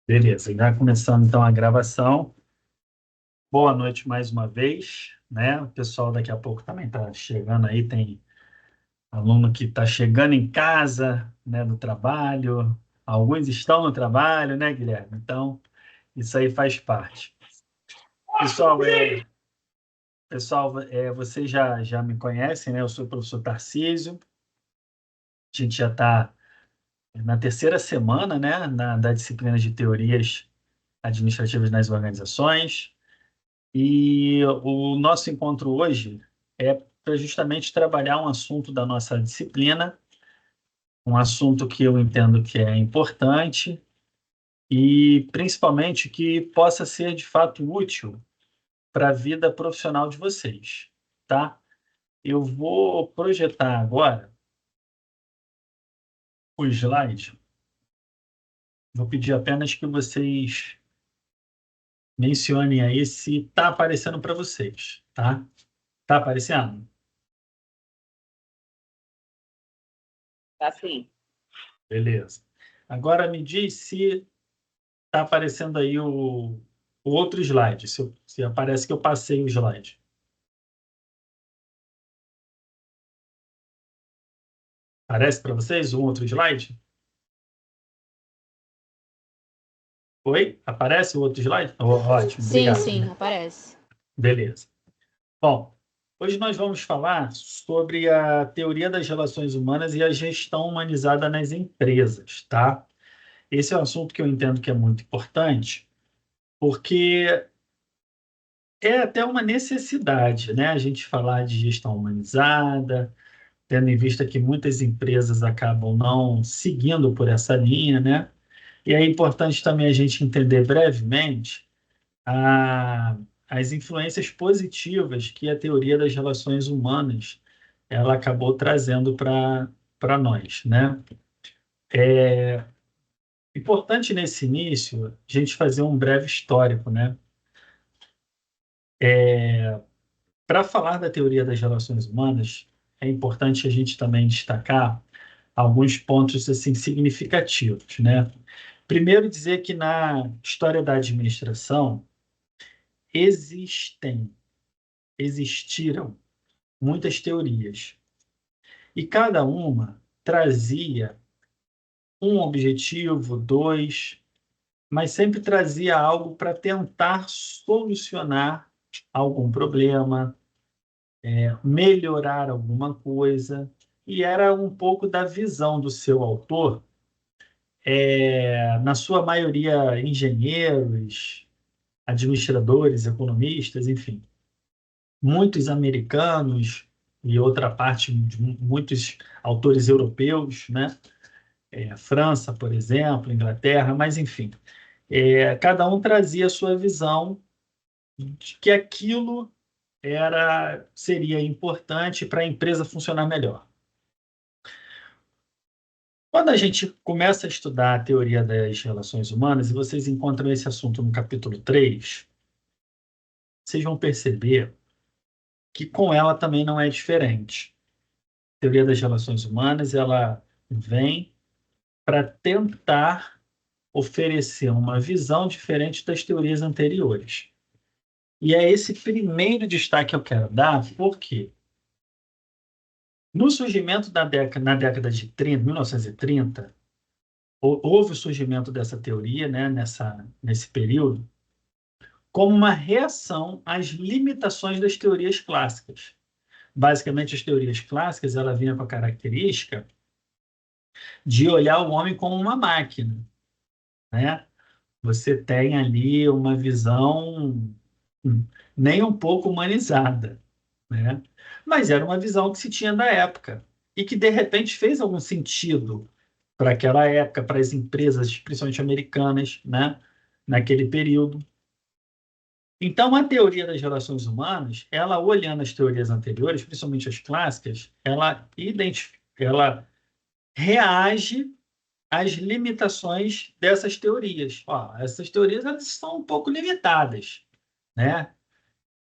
Beleza, já começando então a gravação. Boa noite mais uma vez, né? O pessoal daqui a pouco também está chegando aí, tem aluno que está chegando em casa, né, do trabalho. Alguns estão no trabalho, né, Guilherme? Então, isso aí faz parte. Pessoal, vocês já me conhecem, né? Eu sou o professor Tarcísio. A gente já está na terceira semana, né, da disciplina de teorias administrativas nas organizações. E o nosso encontro hoje é para justamente trabalhar um assunto da nossa disciplina, um assunto que eu entendo que é importante e principalmente que possa ser de fato útil para a vida profissional de vocês, tá? Eu vou projetar agora o slide. Vou pedir apenas que vocês mencionem aí se está aparecendo para vocês, tá? Tá aparecendo? Assim, Beleza. Agora me diz se está aparecendo aí o outro slide, se aparece que eu passei o slide. Aparece para vocês um outro slide? Oi? Aparece o outro slide? Ótimo, Sim, obrigado. sim, aparece. Beleza. Bom, hoje nós vamos falar sobre a teoria das relações humanas e a gestão humanizada nas empresas, tá? Esse é um assunto que eu entendo que é muito importante, porque é até uma necessidade, né? A gente falar de gestão humanizada, tendo em vista que muitas empresas acabam não seguindo por essa linha, né? E é importante também a gente entender brevemente a, as influências positivas que a teoria das relações humanas ela acabou trazendo para nós, né? Importante nesse início a gente fazer um breve histórico, né? Para falar da teoria das relações humanas, é importante a gente também destacar alguns pontos assim significativos, né? Primeiro, dizer que na história da administração existem, existiram muitas teorias e cada uma trazia um objetivo, dois, mas sempre trazia algo para tentar solucionar algum problema, melhorar alguma coisa, e era um pouco da visão do seu autor, na sua maioria engenheiros, administradores, economistas, enfim, muitos americanos e outra parte de muitos autores europeus, né? França, por exemplo, Inglaterra, mas enfim, cada um trazia a sua visão de que aquilo seria importante para a empresa funcionar melhor. Quando a gente começa a estudar a teoria das relações humanas, e vocês encontram esse assunto no capítulo 3, vocês vão perceber que com ela também não é diferente. A teoria das relações humanas, ela vem para tentar oferecer uma visão diferente das teorias anteriores. E é esse primeiro destaque que eu quero dar, porque no surgimento na década de 30, 1930, houve o surgimento dessa teoria, né, nesse período, como uma reação às limitações das teorias clássicas. Basicamente, as teorias clássicas ela vinha com a característica de olhar o homem como uma máquina, né? Você tem ali uma visão nem um pouco humanizada, né? Mas era uma visão que se tinha da época e que de repente fez algum sentido para aquela época, para as empresas, principalmente americanas, né? Naquele período. Então, a teoria das relações humanas, ela olhando as teorias anteriores, principalmente as clássicas, ela reage às limitações dessas teorias. Ó, essas teorias elas são um pouco limitadas, né?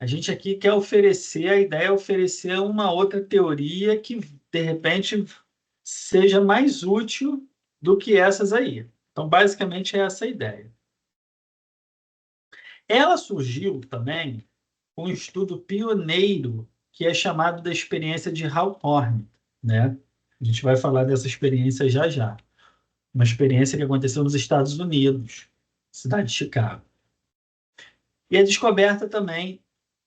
A gente aqui quer oferecer, a ideia é oferecer uma outra teoria que, de repente, seja mais útil do que essas aí. Então, basicamente, é essa a ideia. Ela surgiu também com um estudo pioneiro que é chamado da experiência de Hawthorne, né? A gente vai falar dessa experiência já já. Uma experiência que aconteceu nos Estados Unidos, cidade de Chicago. E a descoberta também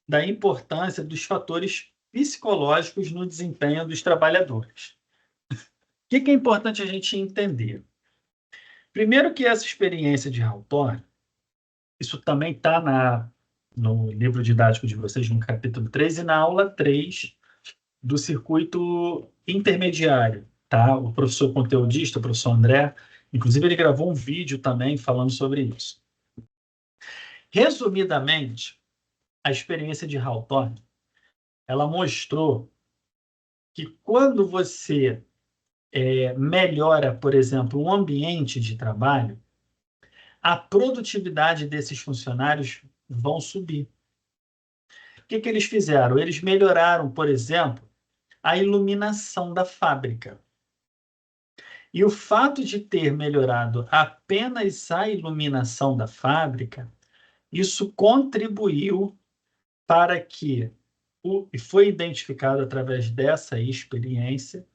da importância dos fatores psicológicos no desempenho dos trabalhadores. O que é importante a gente entender? Primeiro que essa experiência de Hawthorne, isso também está no livro didático de vocês, no capítulo 3 e na aula 3 do circuito intermediário, tá? O professor conteudista, o professor André, inclusive ele gravou um vídeo também falando sobre isso. Resumidamente, a experiência de Hawthorne, ela mostrou que quando você melhora, por exemplo, o ambiente de trabalho, a produtividade desses funcionários vão subir. O que eles fizeram? Eles melhoraram, por exemplo, a iluminação da fábrica. E o fato de ter melhorado apenas a iluminação da fábrica, isso contribuiu para que, e foi identificado através dessa experiência,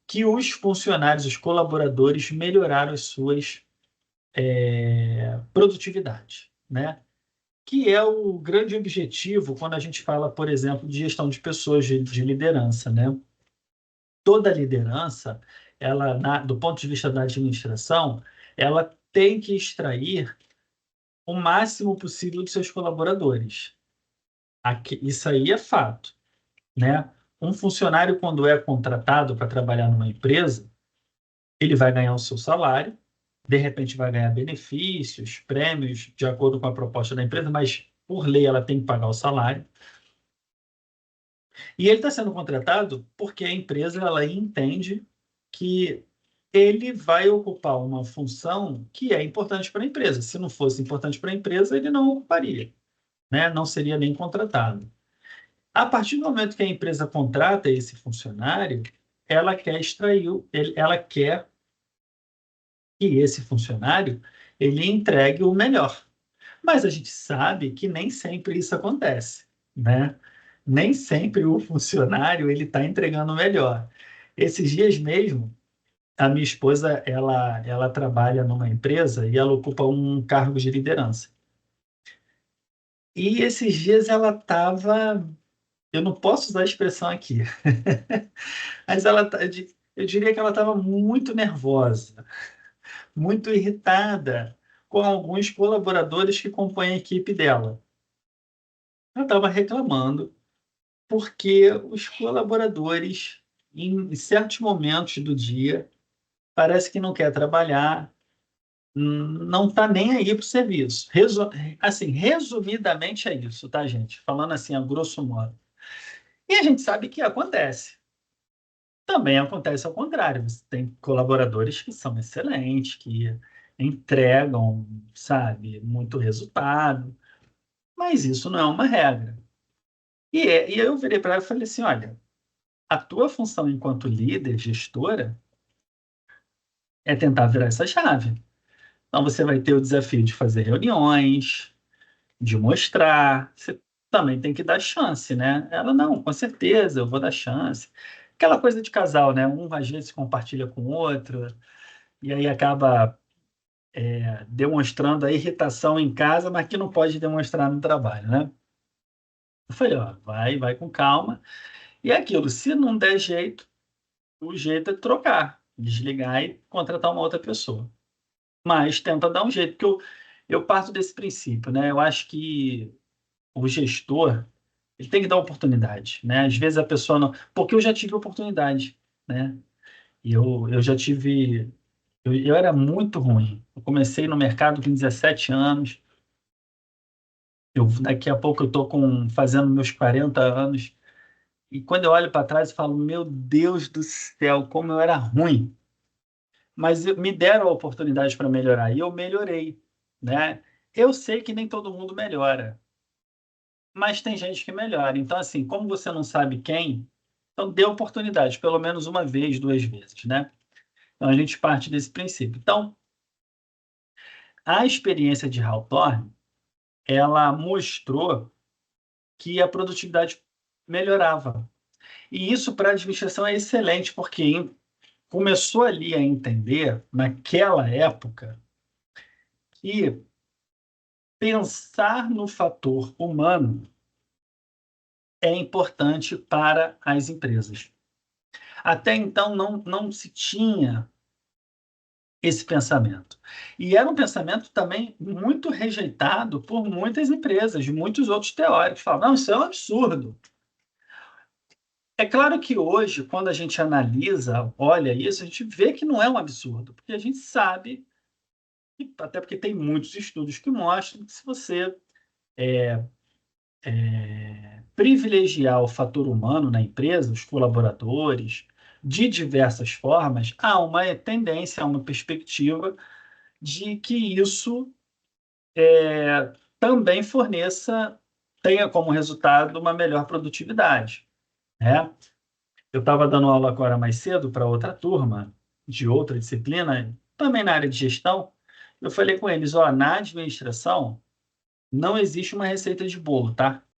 que os funcionários, os colaboradores, melhoraram as suas produtividades, né? Que é o grande objetivo quando a gente fala, por exemplo, de gestão de pessoas, de liderança, né? Toda liderança, ela, do ponto de vista da administração, ela tem que extrair o máximo possível dos seus colaboradores. Isso aí é fato, né? Um funcionário, quando é contratado para trabalhar numa empresa, ele vai ganhar o seu salário, de repente vai ganhar benefícios, prêmios, de acordo com a proposta da empresa, mas, por lei, ela tem que pagar o salário. E ele está sendo contratado porque a empresa ela entende que ele vai ocupar uma função que é importante para a empresa. Se não fosse importante para a empresa, ele não ocuparia, né? Não seria nem contratado. A partir do momento que a empresa contrata esse funcionário, ela quer extrair, ela quer que esse funcionário ele entregue o melhor. Mas a gente sabe que nem sempre isso acontece, né? Nem sempre o funcionário ele está entregando o melhor. Esses dias mesmo, a minha esposa ela trabalha numa empresa e ela ocupa um cargo de liderança. E esses dias ela estava, eu não posso usar a expressão aqui, mas eu diria que ela estava muito nervosa, muito irritada com alguns colaboradores que compõem a equipe dela. Ela estava reclamando porque os colaboradores, em certos momentos do dia, parece que não quer trabalhar, não está nem aí para o serviço. Assim, resumidamente é isso, tá, gente? Falando assim, a grosso modo. E a gente sabe que acontece. Também acontece ao contrário. Você tem colaboradores que são excelentes, que entregam, sabe, muito resultado, mas isso não é uma regra. E eu virei para ela e falei assim, olha, a tua função enquanto líder, gestora, é tentar virar essa chave. Então, você vai ter o desafio de fazer reuniões, de mostrar. Você também tem que dar chance, né? Ela, não, com certeza, eu vou dar chance. Aquela coisa de casal, né? Um às vezes compartilha com o outro, e aí acaba demonstrando a irritação em casa, mas que não pode demonstrar no trabalho, né? Eu falei, ó, vai com calma. E é aquilo, se não der jeito, o jeito é trocar, desligar e contratar uma outra pessoa. Mas tenta dar um jeito, porque eu parto desse princípio, né? Eu acho que o gestor ele tem que dar oportunidade, né? Às vezes a pessoa não. Porque eu já tive oportunidade, né? E eu já tive. Eu era muito ruim. Eu comecei no mercado com 17 anos. Daqui a pouco eu estou fazendo meus 40 anos. E quando eu olho para trás, eu falo: Meu Deus do céu, como eu era ruim. Mas me deram a oportunidade para melhorar. E eu melhorei, né? Eu sei que nem todo mundo melhora, mas tem gente que melhora. Então, assim, como você não sabe quem, então dê oportunidade, pelo menos uma vez, duas vezes, né? Então, a gente parte desse princípio. Então, A experiência de Hawthorne, ela mostrou que a produtividade melhorava. E isso para a administração é excelente, porque começou ali a entender, naquela época, que pensar no fator humano é importante para as empresas. Até então não se tinha esse pensamento. E era um pensamento também muito rejeitado por muitas empresas, muitos outros teóricos falavam: não, isso é um absurdo. É claro que hoje, quando a gente analisa, olha isso, a gente vê que não é um absurdo, porque a gente sabe, até porque tem muitos estudos que mostram que se você privilegiar o fator humano na empresa, os colaboradores, de diversas formas, há uma tendência, há uma perspectiva de que isso também tenha como resultado uma melhor produtividade, né? Eu estava dando aula agora mais cedo para outra turma, de outra disciplina, também na área de gestão. Eu falei com eles: ó, na administração não existe uma receita de bolo, tá?